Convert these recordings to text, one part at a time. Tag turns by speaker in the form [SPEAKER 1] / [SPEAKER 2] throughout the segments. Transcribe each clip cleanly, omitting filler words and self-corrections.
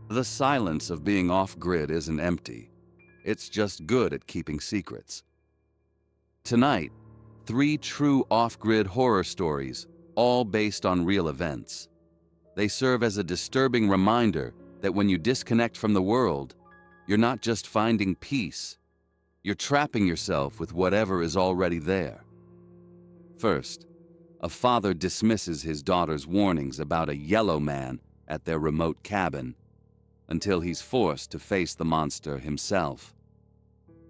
[SPEAKER 1] The silence of being off-grid isn't empty. It's just good at keeping secrets. Tonight, 3 true off-grid horror stories, all based on real events. They serve as a disturbing reminder that when you disconnect from the world, you're not just finding peace, you're trapping yourself with whatever is already there. First, a father dismisses his daughter's warnings about a Yellowman at their remote cabin until he's forced to face the monster himself.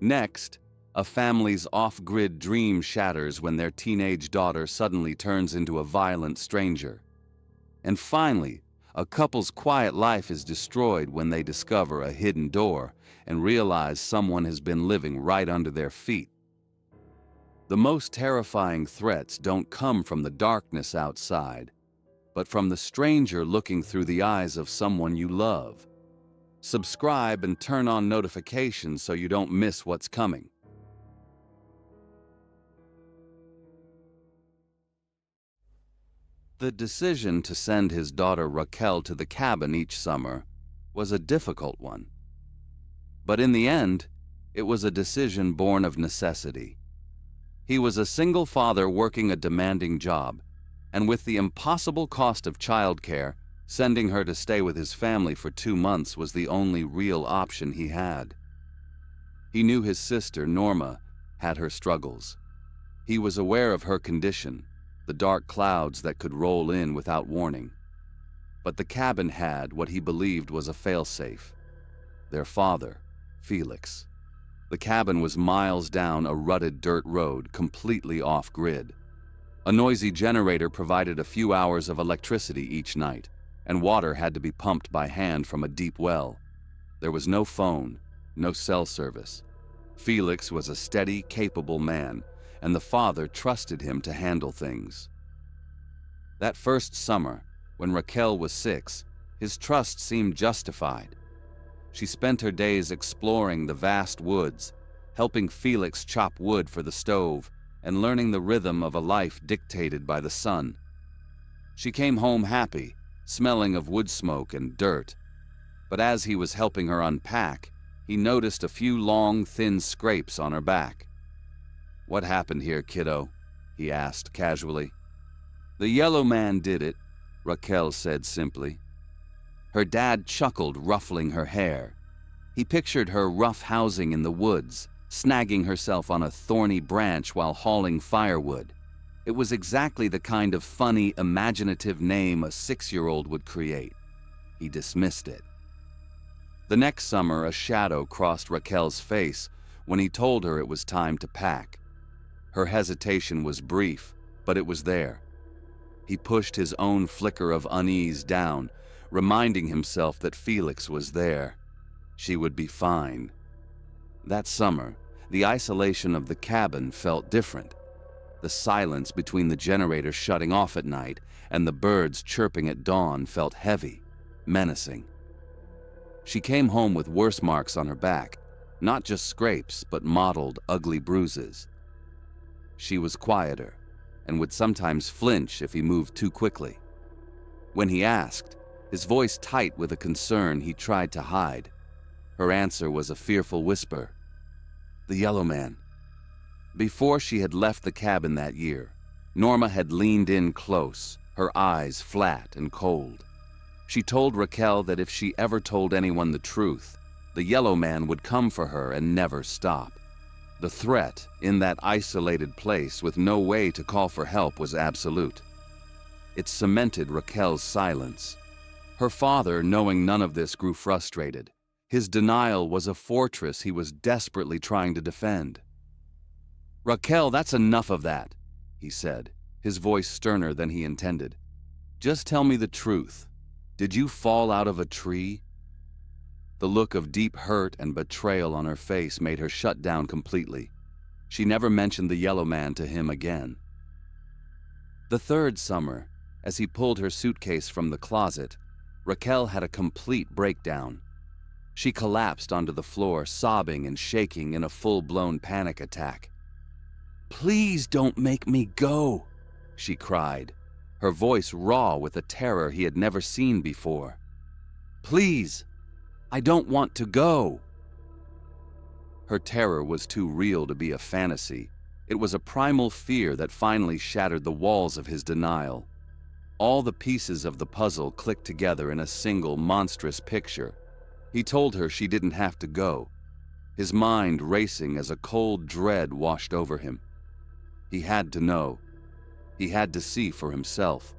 [SPEAKER 1] Next, a family's off-grid dream shatters when their teenage daughter suddenly turns into a violent stranger. And finally, a couple's quiet life is destroyed when they discover a hidden door and realize someone has been living right under their feet. The most terrifying threats don't come from the darkness outside, but from the stranger looking through the eyes of someone you love. Subscribe and turn on notifications so you don't miss what's coming. The decision to send his daughter Raquel to the cabin each summer was a difficult one. But in the end, it was a decision born of necessity. He was a single father working a demanding job, and with the impossible cost of childcare, sending her to stay with his family for 2 months was the only real option he had. He knew his sister, Norma, had her struggles. He was aware of her condition, the dark clouds that could roll in without warning. But the cabin had what he believed was a failsafe: their father, Felix. The cabin was miles down a rutted dirt road, completely off-grid. A noisy generator provided a few hours of electricity each night, and water had to be pumped by hand from a deep well. There was no phone, no cell service. Felix was a steady, capable man, and the father trusted him to handle things. That first summer, when Raquel was 6, his trust seemed justified. She spent her days exploring the vast woods, helping Felix chop wood for the stove, and learning the rhythm of a life dictated by the sun. She came home happy, smelling of wood smoke and dirt. But as he was helping her unpack, he noticed a few long, thin scrapes on her back. "What happened here, kiddo?" he asked casually. "The Yellowman did it," Raquel said simply. Her dad chuckled, ruffling her hair. He pictured her roughhousing in the woods, snagging herself on a thorny branch while hauling firewood. It was exactly the kind of funny, imaginative name a 6-year-old would create. He dismissed it. The next summer, a shadow crossed Raquel's face when he told her it was time to pack. Her hesitation was brief, but it was there. He pushed his own flicker of unease down, reminding himself that Felix was there. She would be fine. That summer, the isolation of the cabin felt different. The silence between the generator shutting off at night and the birds chirping at dawn felt heavy, menacing. She came home with worse marks on her back, not just scrapes, but mottled, ugly bruises. She was quieter and would sometimes flinch if he moved too quickly. When he asked, his voice tight with a concern he tried to hide. Her answer was a fearful whisper: "The Yellowman." Before she had left the cabin that year, Norma had leaned in close, her eyes flat and cold. She told Raquel that if she ever told anyone the truth, the Yellowman would come for her and never stop. The threat in that isolated place with no way to call for help was absolute. It cemented Raquel's silence. Her father, knowing none of this, grew frustrated. His denial was a fortress he was desperately trying to defend. "Raquel, that's enough of that," he said, his voice sterner than he intended. "Just tell me the truth. Did you fall out of a tree?" The look of deep hurt and betrayal on her face made her shut down completely. She never mentioned the Yellowman to him again. The third summer, as he pulled her suitcase from the closet, Raquel had a complete breakdown. She collapsed onto the floor, sobbing and shaking in a full-blown panic attack. "Please don't make me go," she cried, her voice raw with a terror he had never seen before. "Please, I don't want to go." Her terror was too real to be a fantasy. It was a primal fear that finally shattered the walls of his denial. All the pieces of the puzzle clicked together in a single monstrous picture. He told her she didn't have to go, his mind racing as a cold dread washed over him. He had to know. He had to see for himself.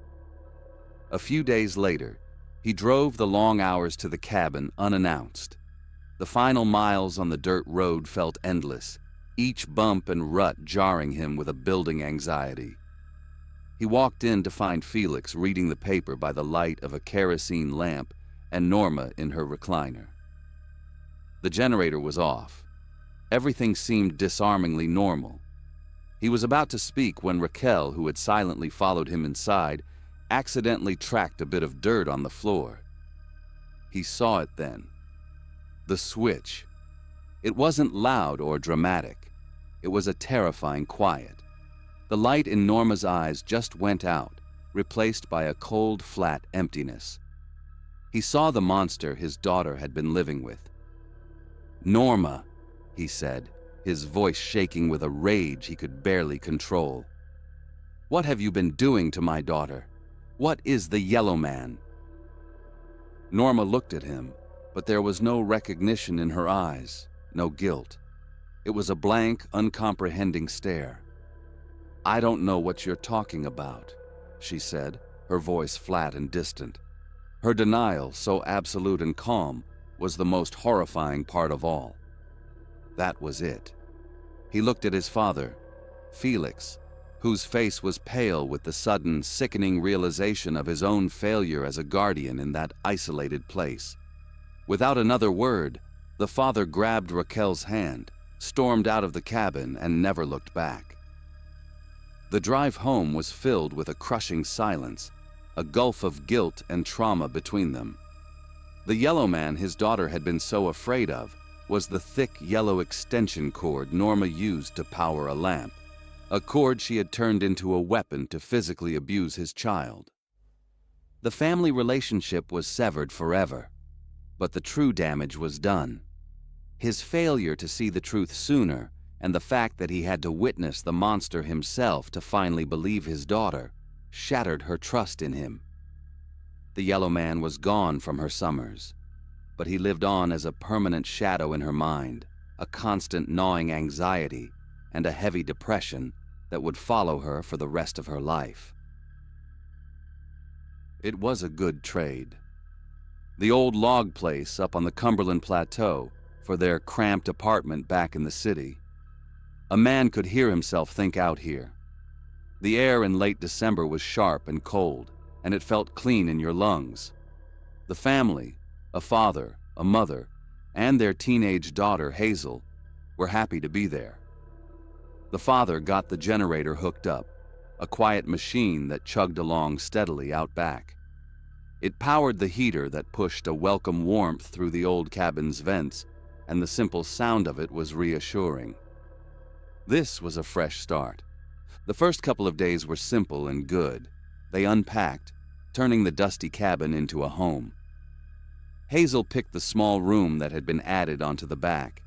[SPEAKER 1] A few days later, he drove the long hours to the cabin unannounced. The final miles on the dirt road felt endless, each bump and rut jarring him with a building anxiety. He walked in to find Felix reading the paper by the light of a kerosene lamp and Norma in her recliner. The generator was off. Everything seemed disarmingly normal. He was about to speak when Raquel, who had silently followed him inside, accidentally tracked a bit of dirt on the floor. He saw it then. The switch. It wasn't loud or dramatic. It was a terrifying quiet. The light in Norma's eyes just went out, replaced by a cold, flat emptiness. He saw the monster his daughter had been living with. "Norma," he said, his voice shaking with a rage he could barely control. "What have you been doing to my daughter? What is the Yellowman?" Norma looked at him, but there was no recognition in her eyes, no guilt. It was a blank, uncomprehending stare. "I don't know what you're talking about," she said, her voice flat and distant. Her denial, so absolute and calm, was the most horrifying part of all. That was it. He looked at his father, Felix, whose face was pale with the sudden, sickening realization of his own failure as a guardian in that isolated place. Without another word, the father grabbed Raquel's hand, stormed out of the cabin, and never looked back. The drive home was filled with a crushing silence, a gulf of guilt and trauma between them. The Yellowman his daughter had been so afraid of was the thick yellow extension cord Norma used to power a lamp, a cord she had turned into a weapon to physically abuse his child. The family relationship was severed forever, but the true damage was done. His failure to see the truth sooner, and the fact that he had to witness the monster himself to finally believe his daughter, shattered her trust in him. The Yellowman was gone from her summers, but he lived on as a permanent shadow in her mind, a constant gnawing anxiety, and a heavy depression that would follow her for the rest of her life. It was a good trade. The old log place up on the Cumberland Plateau for their cramped apartment back in the city. A man could hear himself think out here. The air in late December was sharp and cold, and it felt clean in your lungs. The family, a father, a mother, and their teenage daughter, Hazel, were happy to be there. The father got the generator hooked up, a quiet machine that chugged along steadily out back. It powered the heater that pushed a welcome warmth through the old cabin's vents, and the simple sound of it was reassuring. This was a fresh start. The first couple of days were simple and good. They unpacked, turning the dusty cabin into a home. Hazel picked the small room that had been added onto the back.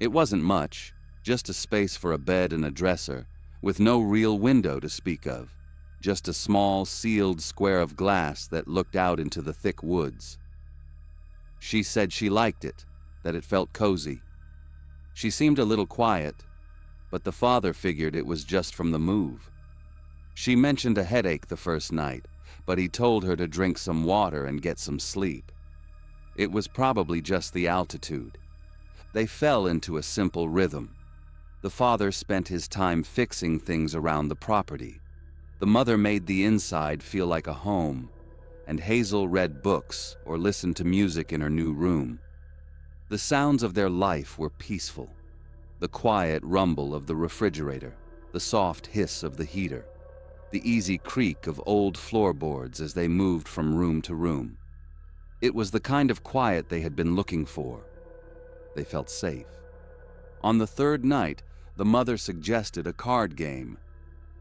[SPEAKER 1] It wasn't much, just a space for a bed and a dresser, with no real window to speak of, just a small, sealed square of glass that looked out into the thick woods. She said she liked it, that it felt cozy. She seemed a little quiet, but the father figured it was just from the move. She mentioned a headache the first night, but he told her to drink some water and get some sleep. It was probably just the altitude. They fell into a simple rhythm. The father spent his time fixing things around the property. The mother made the inside feel like a home, and Hazel read books or listened to music in her new room. The sounds of their life were peaceful. The quiet rumble of the refrigerator, the soft hiss of the heater, the easy creak of old floorboards as they moved from room to room. It was the kind of quiet they had been looking for. They felt safe. On the third night, the mother suggested a card game.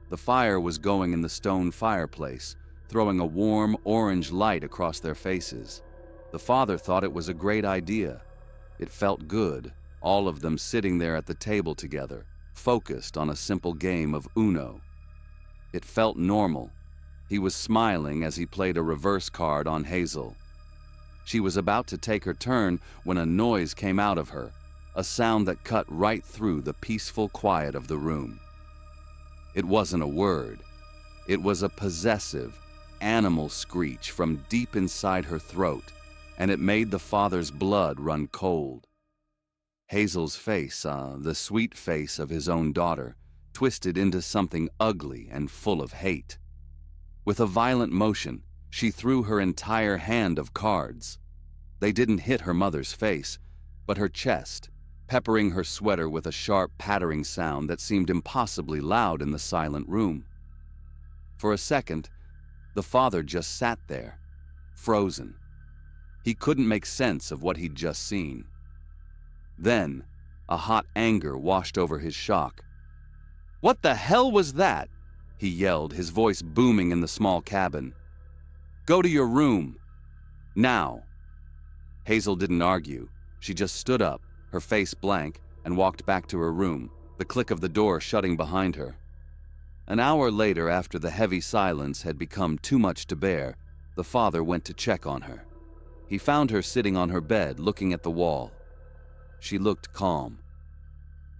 [SPEAKER 1] The fire was going in the stone fireplace, throwing a warm orange light across their faces. The father thought it was a great idea. It felt good, all of them sitting there at the table together, focused on a simple game of Uno. It felt normal. He was smiling as he played a reverse card on Hazel. She was about to take her turn when a noise came out of her, a sound that cut right through the peaceful quiet of the room. It wasn't a word. It was a possessive, animal screech from deep inside her throat, and it made the father's blood run cold. Hazel's face, the sweet face of his own daughter, twisted into something ugly and full of hate. With a violent motion, she threw her entire hand of cards. They didn't hit her mother's face, but her chest, peppering her sweater with a sharp pattering sound that seemed impossibly loud in the silent room. For a second, the father just sat there, frozen. He couldn't make sense of what he'd just seen. Then, a hot anger washed over his shock. "What the hell was that?" he yelled, his voice booming in the small cabin. "Go to your room. Now." Hazel didn't argue. She just stood up, her face blank, and walked back to her room, the click of the door shutting behind her. An hour later, after the heavy silence had become too much to bear, the father went to check on her. He found her sitting on her bed, looking at the wall. She looked calm.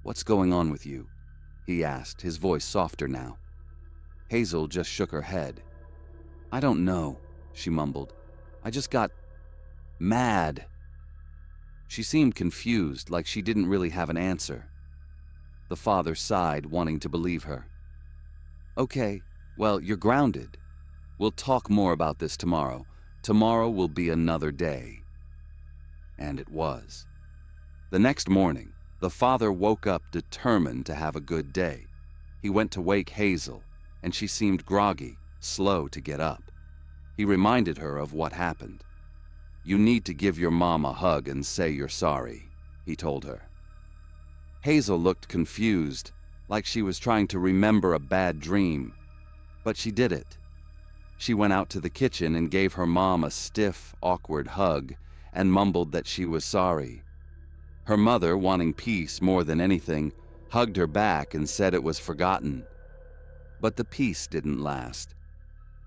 [SPEAKER 1] "What's going on with you?" he asked, his voice softer now. Hazel just shook her head. "I don't know," she mumbled. "I just got mad." She seemed confused, like she didn't really have an answer. The father sighed, wanting to believe her. "Okay, well, you're grounded. We'll talk more about this tomorrow. Tomorrow will be another day." And it was. The next morning, the father woke up determined to have a good day. He went to wake Hazel, and she seemed groggy, slow to get up. He reminded her of what happened. "You need to give your mom a hug and say you're sorry," he told her. Hazel looked confused, like she was trying to remember a bad dream, but she did it. She went out to the kitchen and gave her mom a stiff, awkward hug and mumbled that she was sorry. Her mother, wanting peace more than anything, hugged her back and said it was forgotten. But the peace didn't last.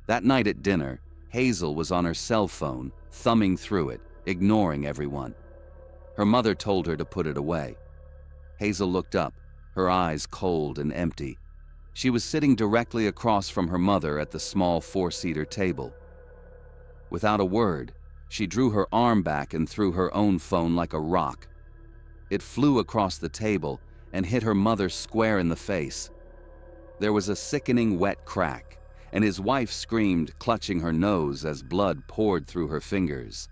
[SPEAKER 1] That night at dinner, Hazel was on her cell phone, thumbing through it, ignoring everyone. Her mother told her to put it away. Hazel looked up, her eyes cold and empty. She was sitting directly across from her mother at the small four-seater table. Without a word, she drew her arm back and threw her own phone like a rock. It flew across the table and hit her mother square in the face. There was a sickening wet crack, and his wife screamed, clutching her nose as blood poured through her fingers.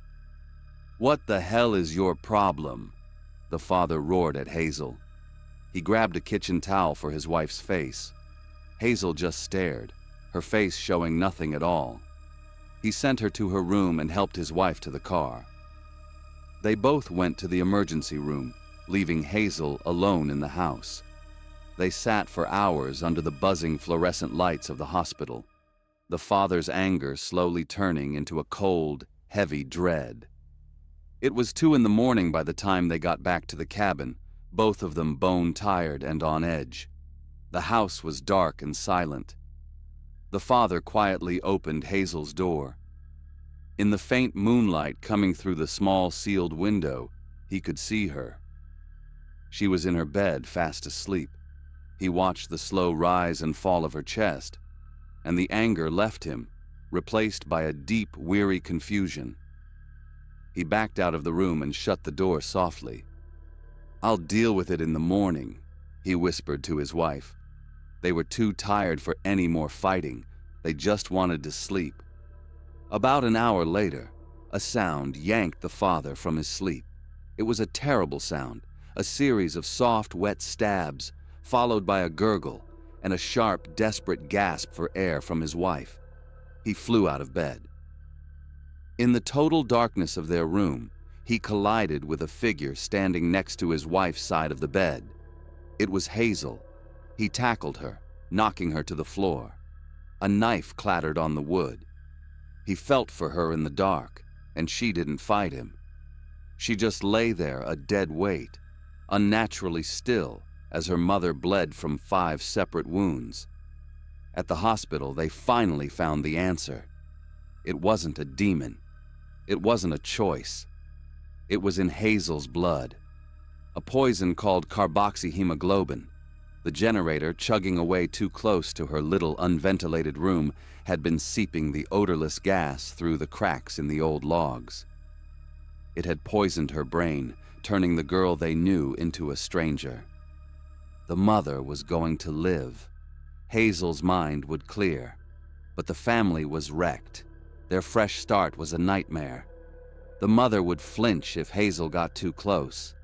[SPEAKER 1] "What the hell is your problem?" the father roared at Hazel. He grabbed a kitchen towel for his wife's face. Hazel just stared, her face showing nothing at all. He sent her to her room and helped his wife to the car. They both went to the emergency room, leaving Hazel alone in the house. They sat for hours under the buzzing fluorescent lights of the hospital, the father's anger slowly turning into a cold, heavy dread. It was 2 a.m. by the time they got back to the cabin, both of them bone-tired and on edge. The house was dark and silent. The father quietly opened Hazel's door. In the faint moonlight coming through the small sealed window, he could see her. She was in her bed, fast asleep. He watched the slow rise and fall of her chest, and the anger left him, replaced by a deep, weary confusion. He backed out of the room and shut the door softly. "I'll deal with it in the morning," he whispered to his wife. They were too tired for any more fighting. They just wanted to sleep. About an hour later, a sound yanked the father from his sleep. It was a terrible sound, a series of soft, wet stabs, followed by a gurgle and a sharp, desperate gasp for air from his wife. He flew out of bed. In the total darkness of their room, he collided with a figure standing next to his wife's side of the bed. It was Hazel. He tackled her, knocking her to the floor. A knife clattered on the wood. He felt for her in the dark. and she didn't fight him. She just lay there, a dead weight, unnaturally still, as her mother bled from 5 separate wounds. At the hospital, they finally found the answer. It wasn't a demon. It wasn't a choice. It was in Hazel's blood. A poison called carboxyhemoglobin. The generator, chugging away too close to her little unventilated room, had been seeping the odorless gas through the cracks in the old logs. It had poisoned her brain, turning the girl they knew into a stranger. The mother was going to live. Hazel's mind would clear. But the family was wrecked. Their fresh start was a nightmare. The mother would flinch if Hazel got too close.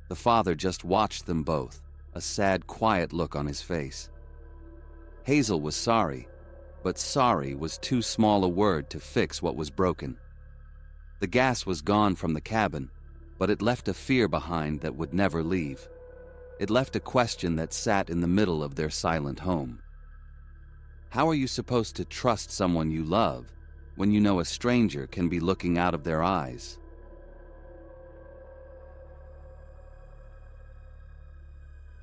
[SPEAKER 1] The father just watched them both, a sad, quiet look on his face. Hazel was sorry, but sorry was too small a word to fix what was broken. The gas was gone from the cabin, but it left a fear behind that would never leave. It left a question that sat in the middle of their silent home. How are you supposed to trust someone you love when you know a stranger can be looking out of their eyes?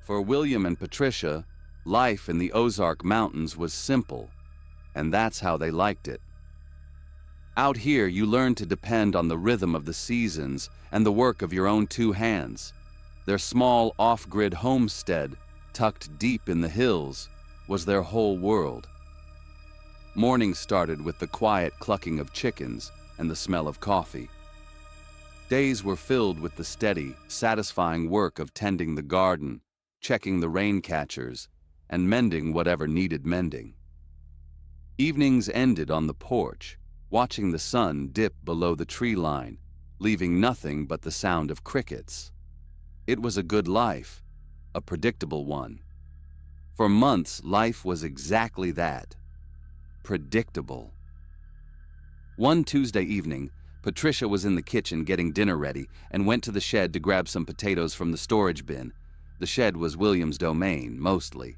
[SPEAKER 1] For William and Patricia, life in the Ozark Mountains was simple, and that's how they liked it. Out here, you learn to depend on the rhythm of the seasons and the work of your own 2 hands. Their small off-grid homestead, tucked deep in the hills, was their whole world. Morning started with the quiet clucking of chickens and the smell of coffee. Days were filled with the steady, satisfying work of tending the garden, checking the rain catchers, and mending whatever needed mending. Evenings ended on the porch, watching the sun dip below the tree line, leaving nothing but the sound of crickets. It was a good life, a predictable one. For months, life was exactly that. Predictable. One Tuesday evening, Patricia was in the kitchen getting dinner ready and went to the shed to grab some potatoes from the storage bin. The shed was William's domain, mostly.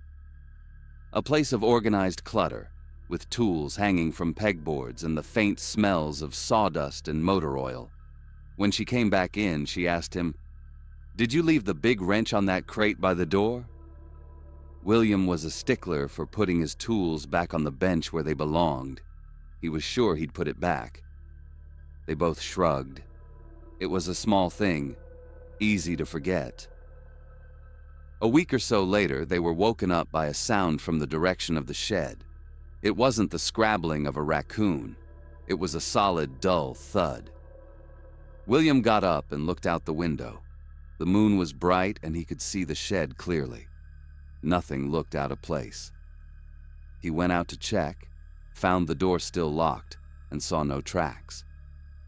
[SPEAKER 1] A place of organized clutter, with tools hanging from pegboards and the faint smells of sawdust and motor oil. When she came back in, she asked him, "Did you leave the big wrench on that crate by the door?" William was a stickler for putting his tools back on the bench where they belonged. He was sure he'd put it back. They both shrugged. It was a small thing, easy to forget. A week or so later, they were woken up by a sound from the direction of the shed. It wasn't the scrabbling of a raccoon. It was a solid, dull thud. William got up and looked out the window. The moon was bright and he could see the shed clearly. Nothing looked out of place. He went out to check, found the door still locked, and saw no tracks.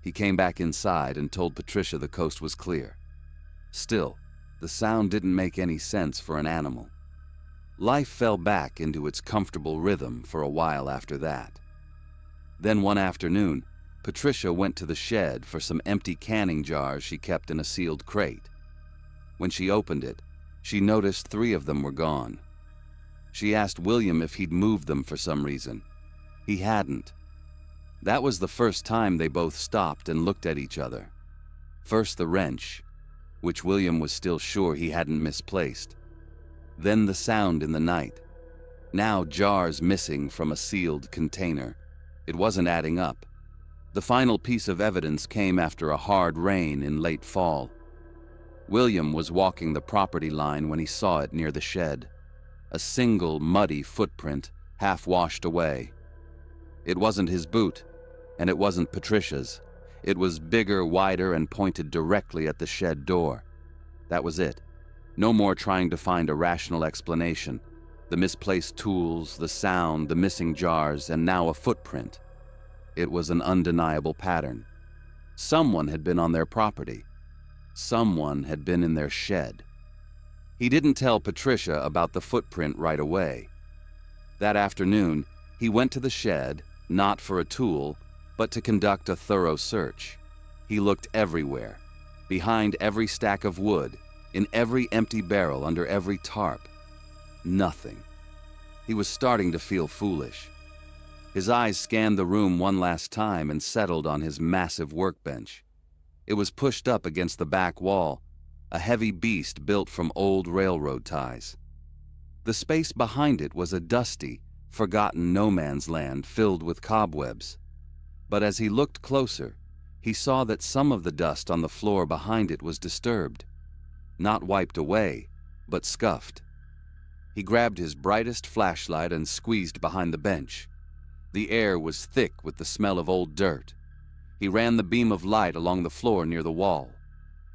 [SPEAKER 1] He came back inside and told Patricia the coast was clear. Still, the sound didn't make any sense for an animal. Life fell back into its comfortable rhythm for a while after that. Then one afternoon, Patricia went to the shed for some empty canning jars she kept in a sealed crate. When she opened it, she noticed 3 of them were gone. She asked William if he'd moved them for some reason. He hadn't. That was the first time they both stopped and looked at each other. First the wrench, which William was still sure he hadn't misplaced. Then the sound in the night. Now jars missing from a sealed container. It wasn't adding up. The final piece of evidence came after a hard rain in late fall. William was walking the property line when he saw it near the shed. A single muddy footprint, half washed away. It wasn't his boot, and it wasn't Patricia's. It was bigger, wider, and pointed directly at the shed door. That was it. No more trying to find a rational explanation. The misplaced tools, the sound, the missing jars, and now a footprint. It was an undeniable pattern. Someone had been on their property. Someone had been in their shed. He didn't tell Patricia about the footprint right away. That afternoon, he went to the shed, not for a tool, but to conduct a thorough search. He looked everywhere, behind every stack of wood, in every empty barrel, under every tarp. Nothing. He was starting to feel foolish. His eyes scanned the room one last time and settled on his massive workbench. It was pushed up against the back wall, a heavy beast built from old railroad ties. The space behind it was a dusty, forgotten no-man's land filled with cobwebs. But as he looked closer, he saw that some of the dust on the floor behind it was disturbed. Not wiped away, but scuffed. He grabbed his brightest flashlight and squeezed behind the bench. The air was thick with the smell of old dirt. He ran the beam of light along the floor near the wall,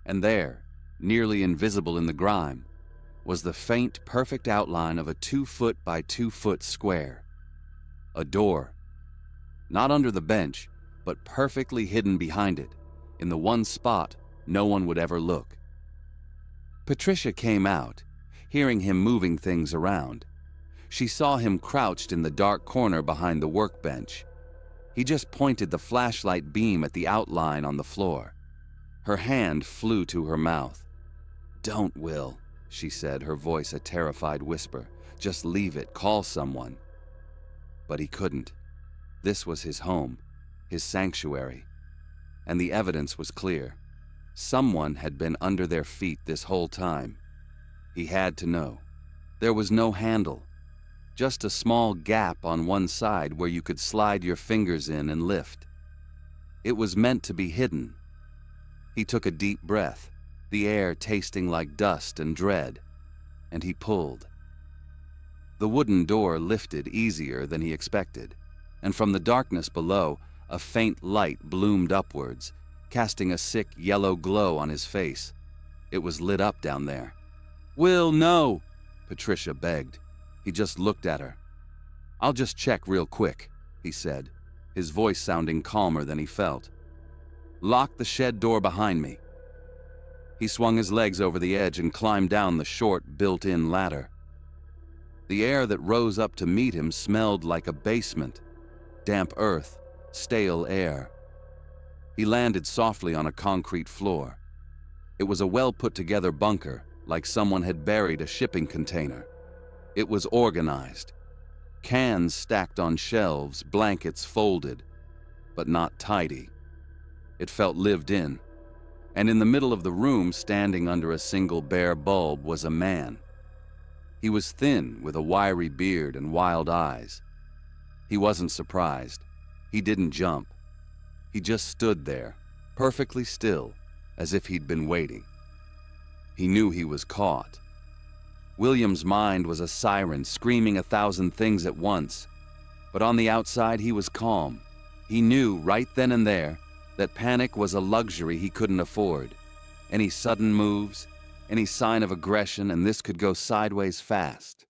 [SPEAKER 1] and there, nearly invisible in the grime, was the faint, perfect outline of a 2-foot by 2-foot square. A door. Not under the bench, but perfectly hidden behind it, in the one spot no one would ever look. Patricia came out, hearing him moving things around. She saw him crouched in the dark corner behind the workbench. He just pointed the flashlight beam at the outline on the floor. Her hand flew to her mouth. "Don't, Will," she said, her voice a terrified whisper. "Just leave it, call someone." But he couldn't. This was his home, his sanctuary, and the evidence was clear. Someone had been under their feet this whole time. He had to know. There was no handle, just a small gap on one side where you could slide your fingers in and lift. It was meant to be hidden. He took a deep breath, the air tasting like dust and dread, and he pulled. The wooden door lifted easier than he expected, and from the darkness below, a faint light bloomed upwards, casting a sick yellow glow on his face. It was lit up down there. "Will, no!" Patricia begged. He just looked at her. "I'll just check real quick," he said, his voice sounding calmer than he felt. "Lock the shed door behind me." He swung his legs over the edge and climbed down the short, built-in ladder. The air that rose up to meet him smelled like a basement. Damp earth, stale air. He landed softly on a concrete floor. It was a well-put-together bunker, like someone had buried a shipping container. It was organized. Cans stacked on shelves, blankets folded, but not tidy. It felt lived in. And in the middle of the room, standing under a single bare bulb, was a man. He was thin, with a wiry beard and wild eyes. He wasn't surprised. He didn't jump. He just stood there, perfectly still, as if he'd been waiting. He knew he was caught. William's mind was a siren, screaming 1,000 things at once. But on the outside, he was calm. He knew, right then and there, that panic was a luxury he couldn't afford. Any sudden moves, any sign of aggression, and this could go sideways fast.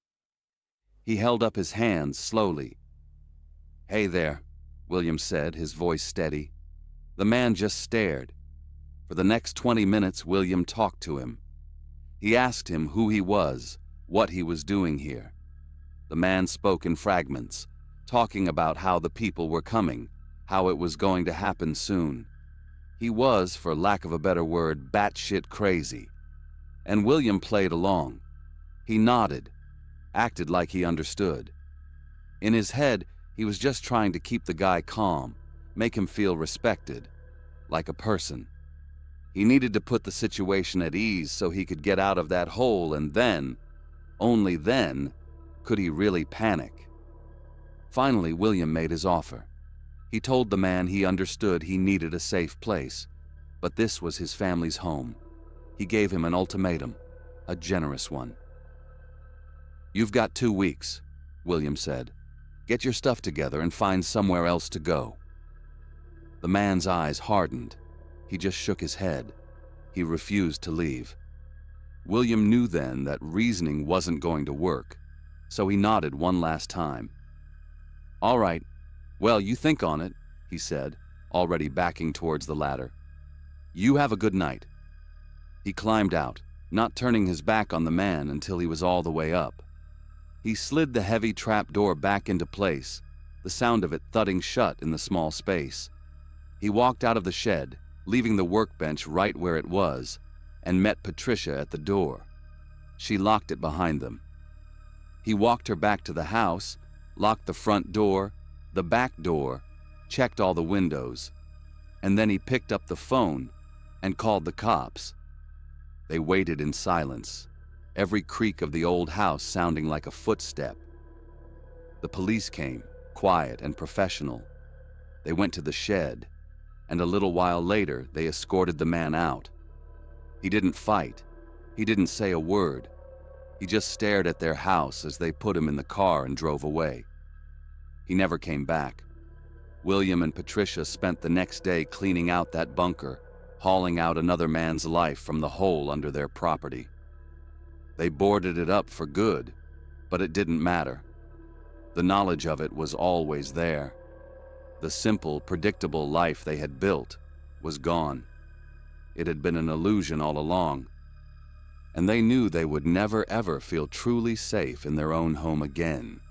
[SPEAKER 1] He held up his hands slowly. "Hey there," William said, his voice steady. The man just stared. For the next 20 minutes, William talked to him. He asked him who he was, what he was doing here. The man spoke in fragments, talking about how the people were coming, how it was going to happen soon. He was, for lack of a better word, batshit crazy. And William played along. He nodded, acted like he understood. In his head, he was just trying to keep the guy calm, make him feel respected, like a person. He needed to put the situation at ease so he could get out of that hole, and then, only then, could he really panic. Finally, William made his offer. He told the man he understood he needed a safe place, but this was his family's home. He gave him an ultimatum, a generous one. "You've got 2 weeks," William said. "Get your stuff together and find somewhere else to go." The man's eyes hardened. He just shook his head. He refused to leave. William knew then that reasoning wasn't going to work, so he nodded one last time. "All right. Well, you think on it," he said, already backing towards the ladder. "You have a good night." He climbed out, not turning his back on the man until he was all the way up. He slid the heavy trap door back into place, the sound of it thudding shut in the small space. He walked out of the shed, leaving the workbench right where it was, and met Patricia at the door. She locked it behind them. He walked her back to the house, locked the front door, the back door, checked all the windows, and then he picked up the phone and called the cops. They waited in silence, every creak of the old house sounding like a footstep. The police came, quiet and professional. They went to the shed, and a little while later they escorted the man out. He didn't fight. He didn't say a word. He just stared at their house as they put him in the car and drove away. He never came back. William and Patricia spent the next day cleaning out that bunker, hauling out another man's life from the hole under their property. They boarded it up for good, but it didn't matter. The knowledge of it was always there. The simple, predictable life they had built was gone. It had been an illusion all along, and they knew they would never ever feel truly safe in their own home again.